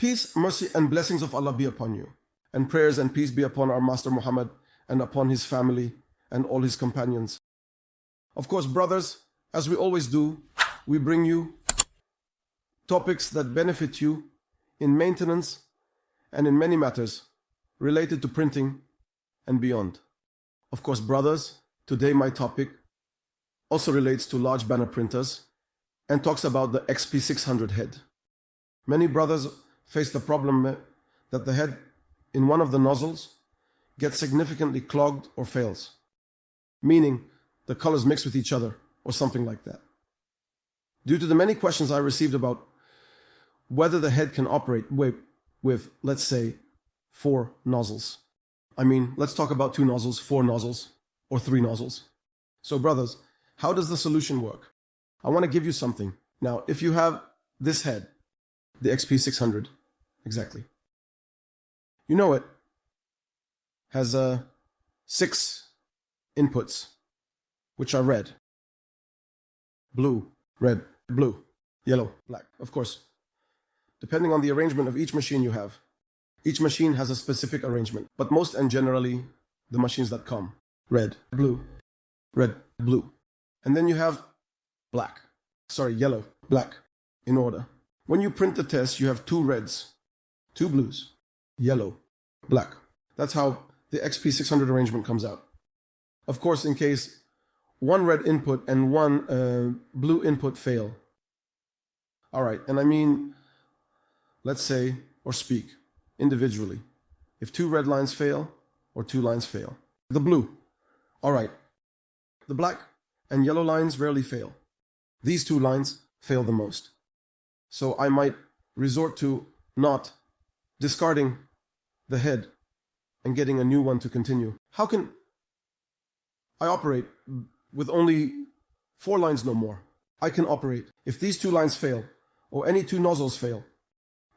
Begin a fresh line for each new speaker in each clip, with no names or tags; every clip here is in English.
Peace, mercy, and blessings of Allah be upon you, and prayers and peace be upon our Master Muhammad and upon his family and all his companions. Of course, brothers, as we always do, we bring you topics that benefit you in maintenance and in many matters related to printing and beyond. Of course, brothers, today my topic also relates to large banner printers and talks about the XP600 head. Many brothers face the problem that the head in one of the nozzles gets significantly clogged or fails, meaning the colors mix with each other or something like that. Due to the many questions I received about whether the head can operate with, let's say, 4 nozzles. I mean, let's talk about 2 nozzles, 4 nozzles, or 3 nozzles. So brothers, how does the solution work? I want to give you something. Now, if you have this head, the XP600, exactly. You know it has 6 inputs, which are red, blue, red, blue, yellow, black. Of course, depending on the arrangement of each machine you have. Each machine has a specific arrangement, but most and generally, the machines that come, red, blue, and then you have yellow, black, in order. When you print the test, you have 2 reds, 2 blues, yellow, black. That's how the XP600 arrangement comes out. Of course, in case 1 red input and 1 blue input fail. All right, and I mean, let's say, or speak individually. If 2 red lines fail, or 2 lines fail. The blue, all right. The black and yellow lines rarely fail. These 2 lines fail the most. So I might resort to not discarding the head and getting a new one to continue. How can I operate with only 4 lines no more? I can operate. If these 2 lines fail, or any 2 nozzles fail,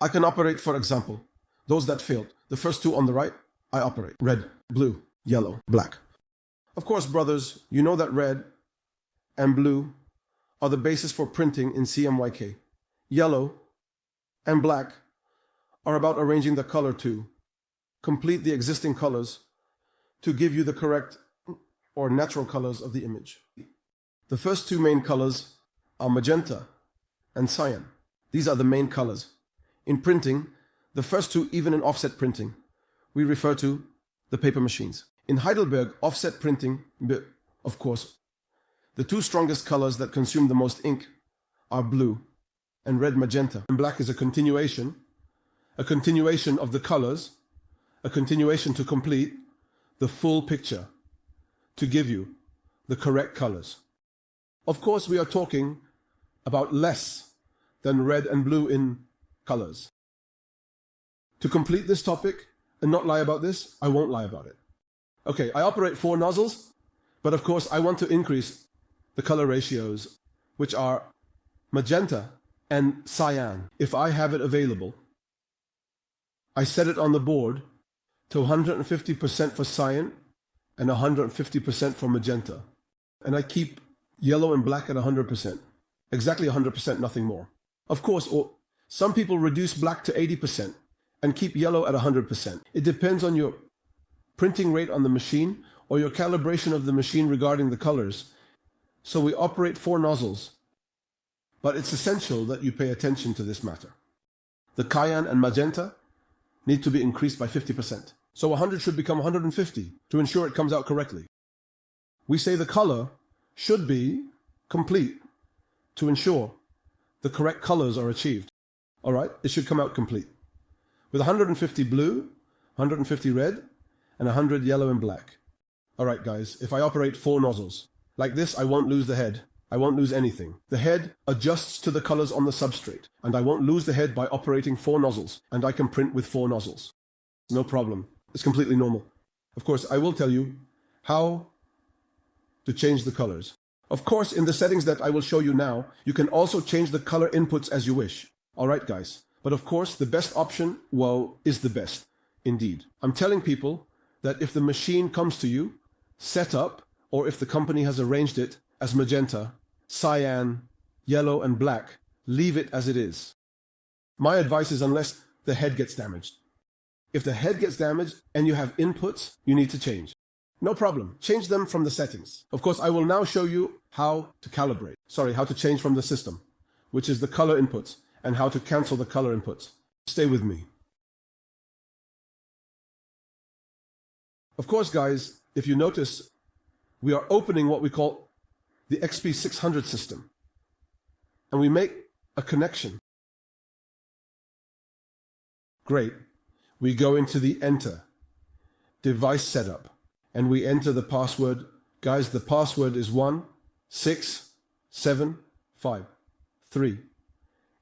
I can operate, for example, those that failed. The first 2 on the right, I operate. Red, blue, yellow, black. Of course, brothers, you know that red and blue are the basis for printing in CMYK. Yellow and black are about arranging the color to complete the existing colors to give you the correct or natural colors of the image. The first 2 main colors are magenta and cyan. These are the main colors. In printing, the first 2, even in offset printing, we refer to the paper machines. In Heidelberg offset printing, of course, the 2 strongest colors that consume the most ink are blue and red magenta. And black is a continuation of the colors, a continuation to complete the full picture, to give you the correct colors. Of course, we are talking about less than red and blue in colors. To complete this topic and not lie about this, I won't lie about it. Okay, I operate 4 nozzles, but of course I want to increase the color ratios, which are magenta and cyan. If I have it available, I set it on the board to 150% for cyan and 150% for magenta. And I keep yellow and black at 100%. Exactly 100%, nothing more. Of course, some people reduce black to 80% and keep yellow at 100%. It depends on your printing rate on the machine or your calibration of the machine regarding the colors. So we operate 4 nozzles, but it's essential that you pay attention to this matter. The cyan and magenta need to be increased by 50%. So 100 should become 150 to ensure it comes out correctly. We say the color should be complete to ensure the correct colors are achieved. All right, it should come out complete. With 150 blue, 150 red, and 100 yellow and black. All right, guys, if I operate 4 nozzles, like this, I won't lose the head. I won't lose anything. The head adjusts to the colors on the substrate, and I won't lose the head by operating 4 nozzles, and I can print with 4 nozzles. No problem. It's completely normal. Of course, I will tell you how to change the colors. Of course, in the settings that I will show you now, you can also change the color inputs as you wish. All right, guys. But of course, the best option, well, is the best, indeed. I'm telling people that if the machine comes to you, set up, or if the company has arranged it as magenta, cyan, yellow, and black, leave it as it is. My advice is, unless the head gets damaged. If the head gets damaged and you have inputs you need to change, no problem. Change them from the settings. Of course, I will now show you how to calibrate. How to change from the system, which is the color inputs, and how to cancel the color inputs. Stay with me. Of course, guys, if you notice, we are opening what we call the XP600 system. And we make a connection. Great. We go into the enter, device setup, and we enter the password. Guys, the password is 16753.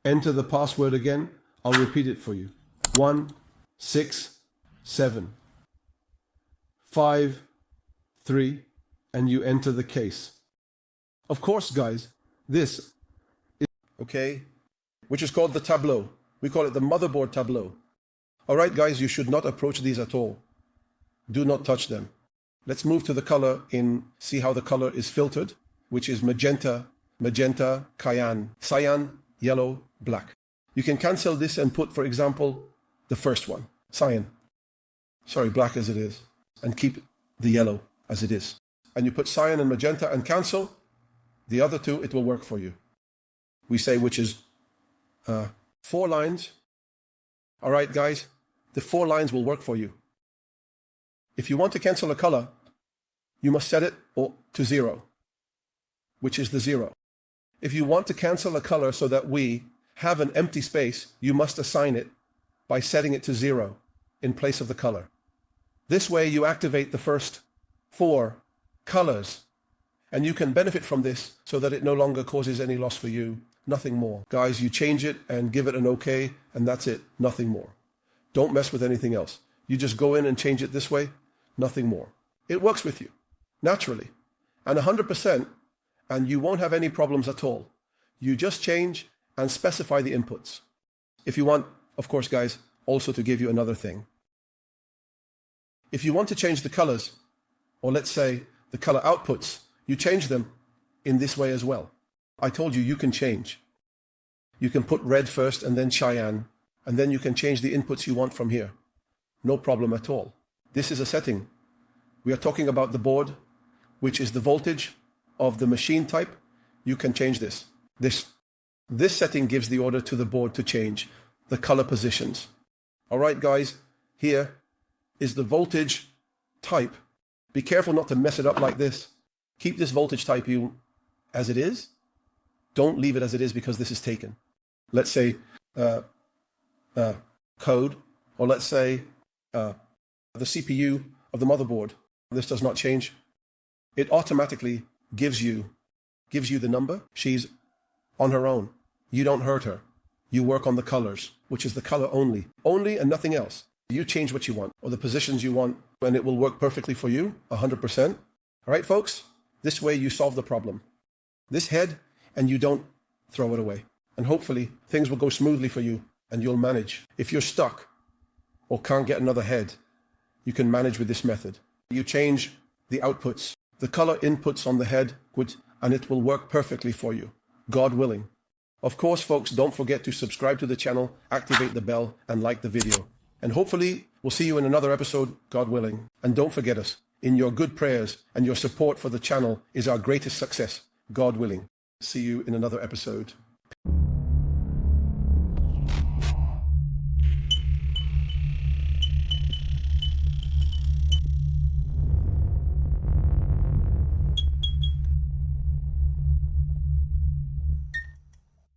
Enter the password again. I'll repeat it for you. 16753, and you enter the case. Of course, guys, this is okay, which is called the tableau. We call it the motherboard tableau. All right, guys, you should not approach these at all. Do not touch them. Let's move to the color see how the color is filtered, which is magenta, cyan, yellow, black. You can cancel this and put, for example, the first one, cyan. Black as it is, and keep the yellow as it is. And you put cyan and magenta and cancel the other two, it will work for you. We say which is 4 lines. All right, guys, the 4 lines will work for you. If you want to cancel a color, you must set it to 0, which is the 0. If you want to cancel a color so that we have an empty space, you must assign it by setting it to 0 in place of the color. This way you activate the first 4 colors, and you can benefit from this so that it no longer causes any loss for you. Nothing more. Guys, you change it and give it an OK, and that's it. Nothing more. Don't mess with anything else. You just go in and change it this way. Nothing more. It works with you, naturally, and 100%, and you won't have any problems at all. You just change and specify the inputs. If you want, of course, guys, also to give you another thing. If you want to change the colors, or let's say the color outputs, you change them in this way as well. I told you you can change. You can put red first and then cyan, and then you can change the inputs you want from here. No problem at all. This is a setting. We are talking about the board, which is the voltage of the machine type. You can change this. This setting gives the order to the board to change the color positions. All right, guys, here is the voltage type. Be careful not to mess it up like this. Keep this voltage type as it is. Don't leave it as it is because this is taken. Let's say code, or let's say the CPU of the motherboard. This does not change. It automatically gives you the number. She's on her own. You don't hurt her. You work on the colors, which is the color only and nothing else. You change what you want or the positions you want, and it will work perfectly for you, 100%. All right, folks? This way you solve the problem. This head, and you don't throw it away. And hopefully things will go smoothly for you and you'll manage. If you're stuck or can't get another head, you can manage with this method. You change the outputs, the color inputs on the head, and it will work perfectly for you, God willing. Of course, folks, don't forget to subscribe to the channel, activate the bell, and like the video. And hopefully we'll see you in another episode, God willing. And don't forget us, in your good prayers and your support for the channel is our greatest success, God willing. See you in another episode.